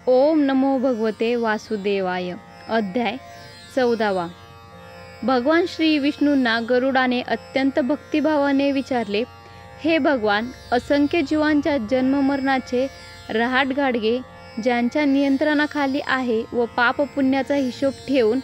ओम नमो भगवते वासुदेवाय. अध्याय 14. भगवान श्री विष्णूंना गरुडाने अत्यंत भक्तिभावाने विचारले, हे भगवान, असंख्य जीवांच्या जन्ममरणाचे रहाटगाडगे ज्यांच्या नियंत्रणाखाली आहे व पापपुण्याचा हिशोब ठेवून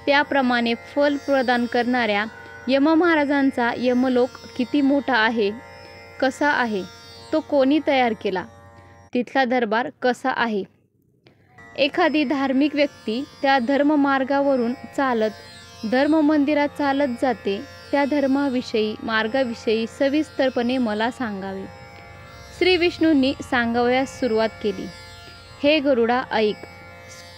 त्याप्रमाणे फल प्रदान करणाऱ्या यममहाराजांचा यमलोक किती मोठा आहे, कसा आहे, तो कोणी तयार केला, तिथला दरबार कसा आहे. एखादी धार्मिक व्यक्ती त्या धर्ममार्गावरून चालत धर्ममंदिरात चालत जाते, त्या धर्माविषयी मार्गाविषयी सविस्तरपणे मला सांगावे. श्री विष्णूंनी सांगावयास सुरुवात केली. हे गरुडा, ऐक.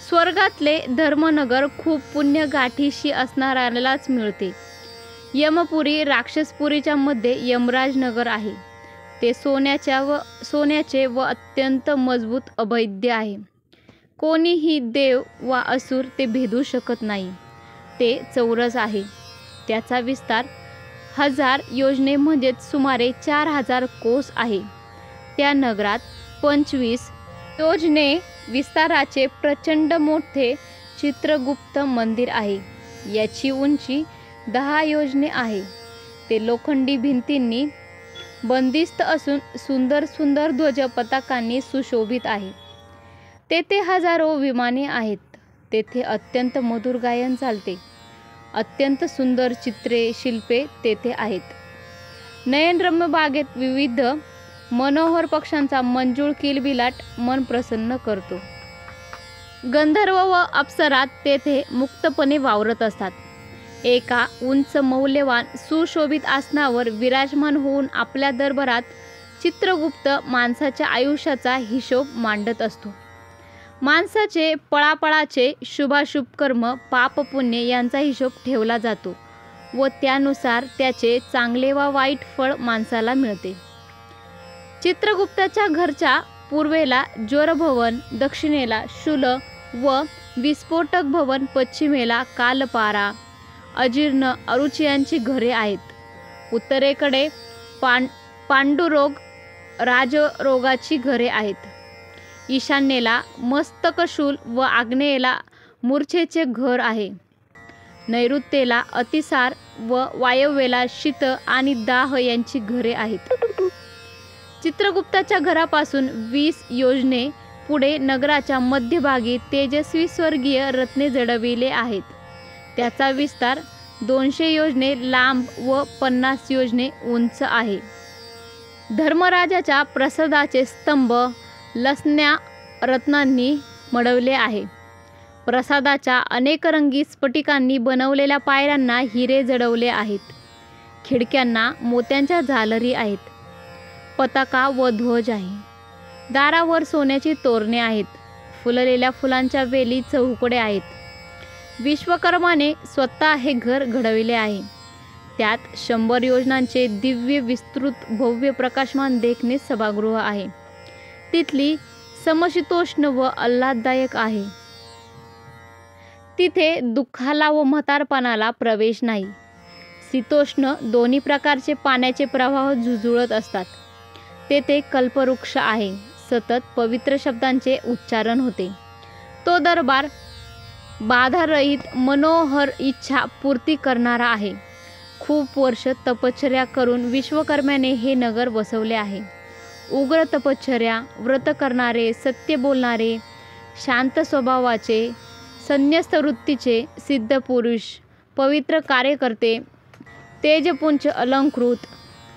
स्वर्गातले धर्मनगर खूप पुण्य गाठीशी असणाऱ्यालाच मिळते. यमपुरी राक्षसपुरीच्या मध्ये यमराज नगर आहे. ते सोन्याचे व अत्यंत मजबूत अभेद्य आहे. कोणीही देव वा असुर ते भेदू शकत नाही. ते चौरस आहे. त्याचा विस्तार 1000 योजने म्हणजेच सुमारे 4000 कोस आहे. त्या नगरात 25 योजने विस्ताराचे प्रचंड मोठे चित्रगुप्त मंदिर आहे. याची उंची 10 योजने आहे. ते लोखंडी भिंतींनी बंदिस्त असून सुंदर सुंदर ध्वज पताकांनी सुशोभित आहे. तेथे हजारो विमाने आहेत. तेथे अत्यंत मधुर गायन चालते. अत्यंत सुंदर चित्रे शिल्पे तेथे आहेत. नयनरम्य बागेत विविध मनोहर पक्ष्यांचा मंजूळ किलबिलाट मन प्रसन्न करतो. गंधर्व व अप्सरा तेथे मुक्तपणे वावरत असतात. एका उंच मौल्यवान सुशोभित आसनावर विराजमान होऊन आपल्या दरबारात चित्रगुप्त माणसाच्या आयुष्याचा हिशोब मांडत असतो. माणसाचे पळापळाचे शुभाशुभ कर्म पापपुण्य यांचा हिशोब ठेवला जातो व त्यानुसार त्याचे चांगले वा वाईट फळ माणसाला मिळते. चित्रगुप्ताच्या घरच्या पूर्वेला ज्वरभवन, दक्षिणेला शूल व विस्फोटक भवन, पश्चिमेला कालपारा, अजीर्ण, अरुची यांची घरे आहेत. उत्तरेकडे पांडुरोग, राजरोगाची घरे आहेत. ईशान्येला मस्तकशूल व आग्नेयेला मूर्छेचे घर आहे. नैऋत्येला अतिसार व वायव्येला शीत आणि दाह यांची घरे आहेत. चित्रगुप्ताच्या घरापासून 20 योजने पुढे नगराच्या मध्यभागी तेजस्वी स्वर्गीय रत्ने जडविले आहेत. त्याचा विस्तार 200 योजने लांब व 50 योजने उंच आहे. धर्मराजाच्या प्रसादाचे स्तंभ लसण्या रत्नांनी मढवले आहे. प्रसादाच्या अनेकरंगी स्फटिकांनी बनवलेल्या पायऱ्यांना हिरे जडवले आहेत. खिडक्यांना मोत्यांच्या झालरी आहेत. पताका व ध्वज आहे. दारावर सोन्याची तोरणे आहेत. फुललेल्या फुलांच्या वेली चौकडे आहेत. विश्वकर्माने स्वतः हे घर घडविले आहे. त्यात 100 योजनांचे दिव्य विस्तृत भव्य प्रकाशमान देखणे सभागृह आहे. तिथली समशीतोष्ण व आल्हाददायक आहे. तिथे दुःखाला व म्हातारपणाला प्रवेश नाही. शीतोष्ण दोन्ही प्रकारचे पाण्याचे प्रवाह झुळझुळत असतात. तेथे कल्पवृक्ष आहे. सतत पवित्र शब्दांचे उच्चारण होते. तो दरबार बाधारहित मनोहर इच्छा पूर्ती करणारा आहे. खूप वर्ष तपश्चर्या करून विश्वकर्म्याने हे नगर वसवले आहे. उग्र तपश्चर्या व्रत करणारे, सत्य बोलणारे, शांत स्वभावाचे, संन्यस्त वृत्तीचे सिद्ध पुरुष, पवित्र कार्यकर्ते, तेजपुंज अलंकृत,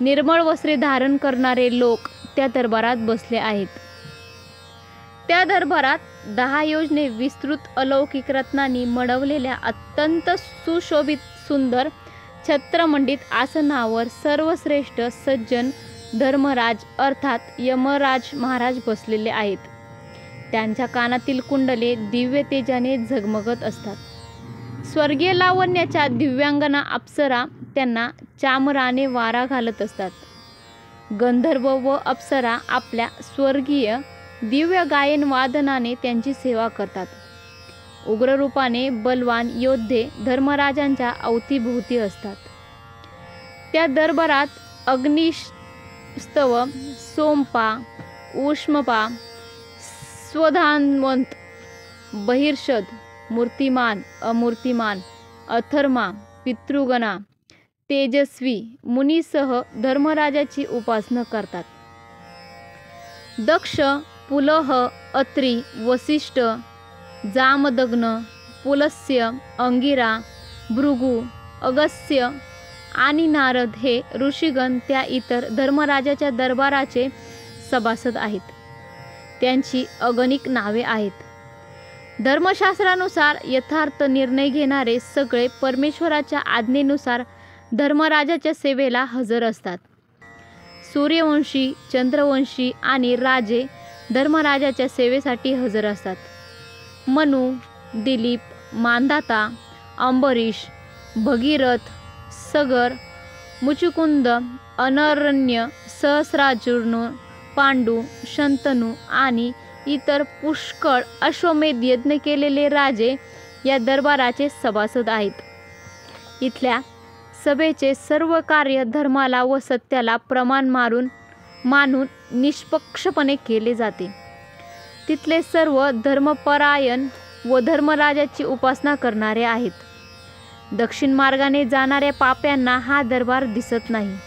निर्मळ वस्त्रे धारण करणारे लोक त्या दरबारात बसले आहेत. त्या दरबारात 10 योजने विस्तृत अलौकिक रत्नांनी मढवलेल्या अत्यंत सुशोभित सुंदर छत्रमंडित आसनावर सर्वश्रेष्ठ सज्जन धर्मराज अर्थात यमराज महाराज बसलेले आहेत. त्यांच्या कानातील कुंडले दिव्य तेजाने झगमगत असतात. स्वर्गीय लावण्याच्या दिव्यांगना अप्सरा त्यांना चामराने वारा घालत असतात. गंधर्व व अप्सरा आपल्या स्वर्गीय दिव्य गायन वादनाने त्यांची सेवा करतात. उग्ररूपाने बलवान योद्धे धर्मराजांच्या अवतीभोवती असतात. त्या दरबारात अग्निस्तव, सोमपा, उष्मपा, स्वधानवंत, बहिर्षद, मूर्तिमान, अमूर्तिमान, अथर्मा, पितृगणा, तेजस्वी मुनीसह धर्मराजाची उपासना करतात. दक्ष, पुलह, अत्री, वसिष्ठ, जामदग्न, पुलस्त्य, अंगिरा, भृगु, अगस्त्य आणि नारद हे ऋषीगण त्या इतर धर्मराजाच्या दरबाराचे सभासद आहेत. त्यांची अगणित नावे आहेत. धर्मशास्त्रानुसार यथार्थ निर्णय घेणारे सगळे परमेश्वराच्या आज्ञेनुसार धर्मराजाच्या सेवेला हजर असतात. सूर्यवंशी, चंद्रवंशी आणि राजे धर्मराजाच्या सेवेसाठी हजर असतात. मनु, दिलीप, मांधाता, अंबरीश, भगीरथ, सगर, मुचुकुंद, अनरण्य, सहस्रार्जुन, पांडू, शंतनू आणि इतर पुष्कळ अश्वमेध यज्ञ केलेले राजे या दरबाराचे सभासद आहेत. इथल्या सभेचे सर्व कार्य धर्माला व सत्याला प्रमाण मानून निष्पक्षपणे केले जाते. तिथले सर्व धर्मपरायण व धर्मराजाची उपासना करणारे आहेत. दक्षिण मार्गाने जाणाऱ्या पाप्यांना हा दरबार दिसत नाही.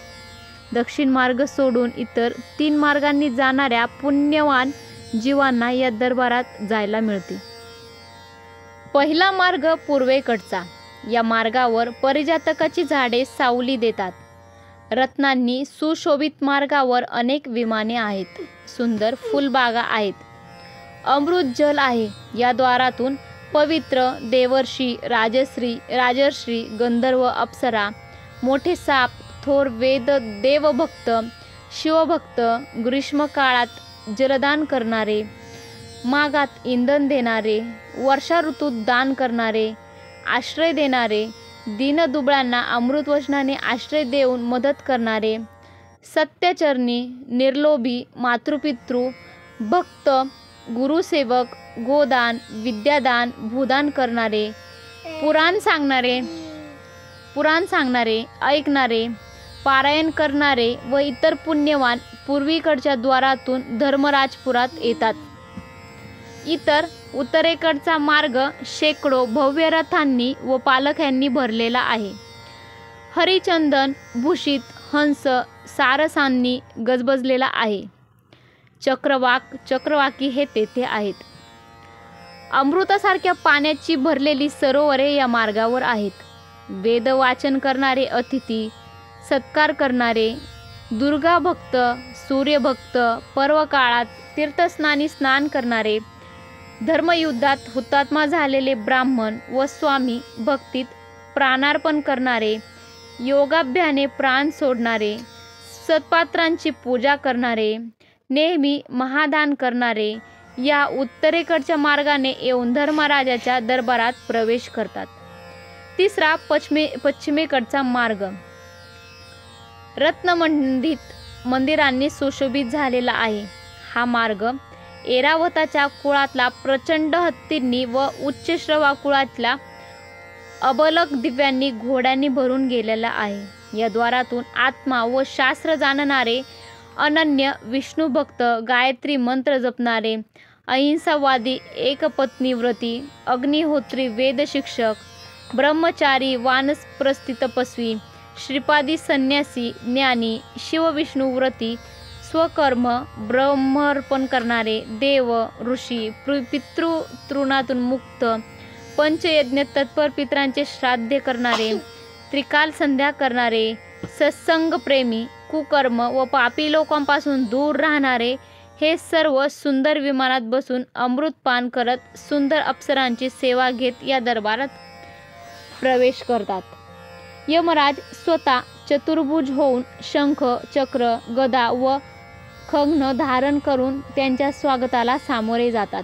दक्षिण मार्ग सोडून इतर 3 मार्गांनी जाणाऱ्या पुण्यवान जीवांना या दरबारात जायला मिळते. पहिला मार्ग पूर्वेकडचा. या मार्गावर परिजातकाची झाडे सावली देतात. रत्नांनी सुशोभित मार्गावर अनेक विमाने आहेत. सुंदर फुलबागा आहेत. अमृत जल आहे. या द्वारातून पवित्र देवर्षी, राजर्षी, गंधर्व, अप्सरा, मोठे साप, थोर वेद देवभक्त, शिवभक्त, ग्रीष्म काळात जलदान करणारे, मागात इंधन देणारे, वर्षा ऋतूत दान करणारे, आश्रय देणारे, दीनदुबळांना अमृतवचनाने आश्रय देऊन मदत करणारे, सत्यचरणी, निर्लोभी, मातृपितृ, भक्त, गुरुसेवक, गोदान, विद्यादान, भूदान करणारे, पुराण सांगणारे, ऐकणारे, पारायण करणारे व इतर पुण्यवान पूर्वीकडच्या द्वारातून धर्मराजपुरात येतात. इतर उत्तरेकडचा मार्ग शेकडो भव्य रथांनी व पालख्यांनी भरलेला आहे. हरिचंदन भूषित हंस सारसांनी गजबजलेला आहे. चक्रवाकी हे तेथे आहेत. अमृतासारख्या पाण्याची भरलेली सरोवरे या मार्गावर आहेत. वेद वाचन करणारे अतिथी, सत्कार करणारे, दुर्गा भक्त, सूर्यभक्त, पर्व काळात तीर्थस्नानी स्नान करणारे, धर्मयुद्धात हुतात्मा झालेले ब्राह्मण व स्वामी भक्तीत प्राणार्पण करणारे, योगाभ्याने प्राण सोडणारे, सत्पात्रांची पूजा करणारे, नेहमी महादान करणारे या उत्तरेकडच्या मार्गाने येऊन धर्मराजाच्या दरबारात प्रवेश करतात. तिसरा पश्चिमेकडचा मार्ग रत्नमंडित मंदिरांनी सुशोभित झालेला आहे. हा मार्ग ऐरावताच्या कुळातला प्रचंड हत्तींनी व उच्चश्रवा कुळातल्या अबलक दिव्यांनी घोड्यांनी भरून गेलेला आहे. या द्वारातून आत्मा व शास्त्र जाणणारे, अनन्य विष्णुभक्त, गायत्री मंत्र जपणारे, अहिंसावादी, एकपत्नीव्रती, अग्निहोत्री, वेदशिक्षक, ब्रह्मचारी, वानप्रस्थी तपस्वी, श्रीपादी संन्यासी, ज्ञानी, शिवविष्णुव्रती, स्वकर्म ब्रह्मर्पण करणारे, देव, ऋषी, पितृ-तृणातून मुक्त, पंचयज्ञ तत्पर पितरांचे श्राद्ध करणारे, त्रिकाल संध्या करणारे, सत्संगप्रेमी, कुकर्म व पापी लोकांपासून दूर राहणारे हे सर्व सुंदर विमानात बसून अमृतपान करत सुंदर अप्सरांची सेवा घेत या दरबारात प्रवेश करतात. यमराज स्वतः चतुर्भुज होऊन शंख, चक्र, गदा व खड्ग धारण करून त्यांच्या स्वागताला सामोरे जातात.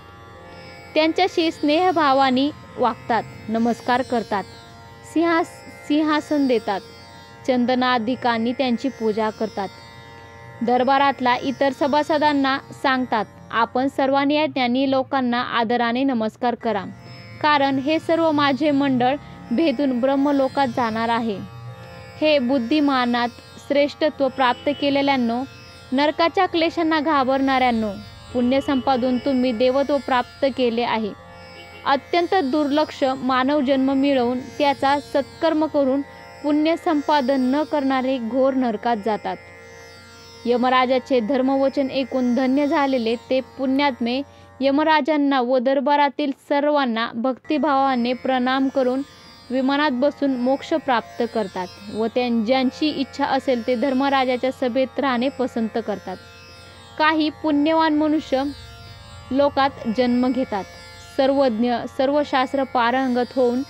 त्यांच्याशी स्नेहभावाने वागतात, नमस्कार करतात, सिंहासन देतात, चंदनादिकांनी त्यांची पूजा करतात. दरबारातल्या इतर सभासदांना सांगतात, आपण सर्वांनी या ज्ञानी लोकांना आदराने नमस्कार करा, कारण हे सर्व माझे मंडळ भेदून ब्रह्मलोकात जाणार आहे. हे बुद्धिमानात श्रेष्ठत्व प्राप्त केलेल्यांनो, नरकाच्या क्लेशांना घाबरणाऱ्यांनो, पुण्य संपादून तुम्ही देवत्व प्राप्त केले आहे. अत्यंत दुर्लक्ष मानव जन्म मिळवून त्याचा सत्कर्म करून पुण्य संपादन न करणारे घोर नरकात जातात. यमराजाचे धर्मवचन ऐकून धन्य झालेले ते पुण्यात्मे यमराजांना व दरबारातील सर्वांना भक्तिभावाने प्रणाम करून विमानात बसून मोक्ष प्राप्त करतात व ज्यांची इच्छा असेल ते धर्मराजाच्या सभेत राहणे पसंत करतात. काही पुण्यवान मनुष्य लोकात जन्म घेतात, सर्वज्ञ सर्व शास्त्र पारंगत होऊन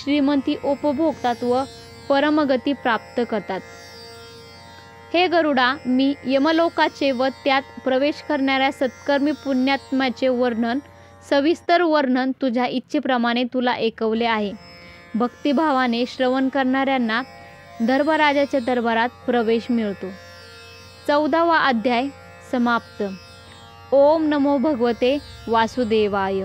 श्रीमंती उपभोगतात व परमगती प्राप्त करतात. हे गरुडा, मी यमलोकाचे व त्यात प्रवेश करणाऱ्या सत्कर्मी पुण्यात्म्याचे सविस्तर वर्णन तुझ्या इच्छेप्रमाणे तुला ऐकवले आहे. भक्तिभावाने श्रवण करणाऱ्यांना धर्मराजाच्या दरबारात प्रवेश मिळतो. 14वा अध्याय समाप्त. ओम नमो भगवते वासुदेवाय.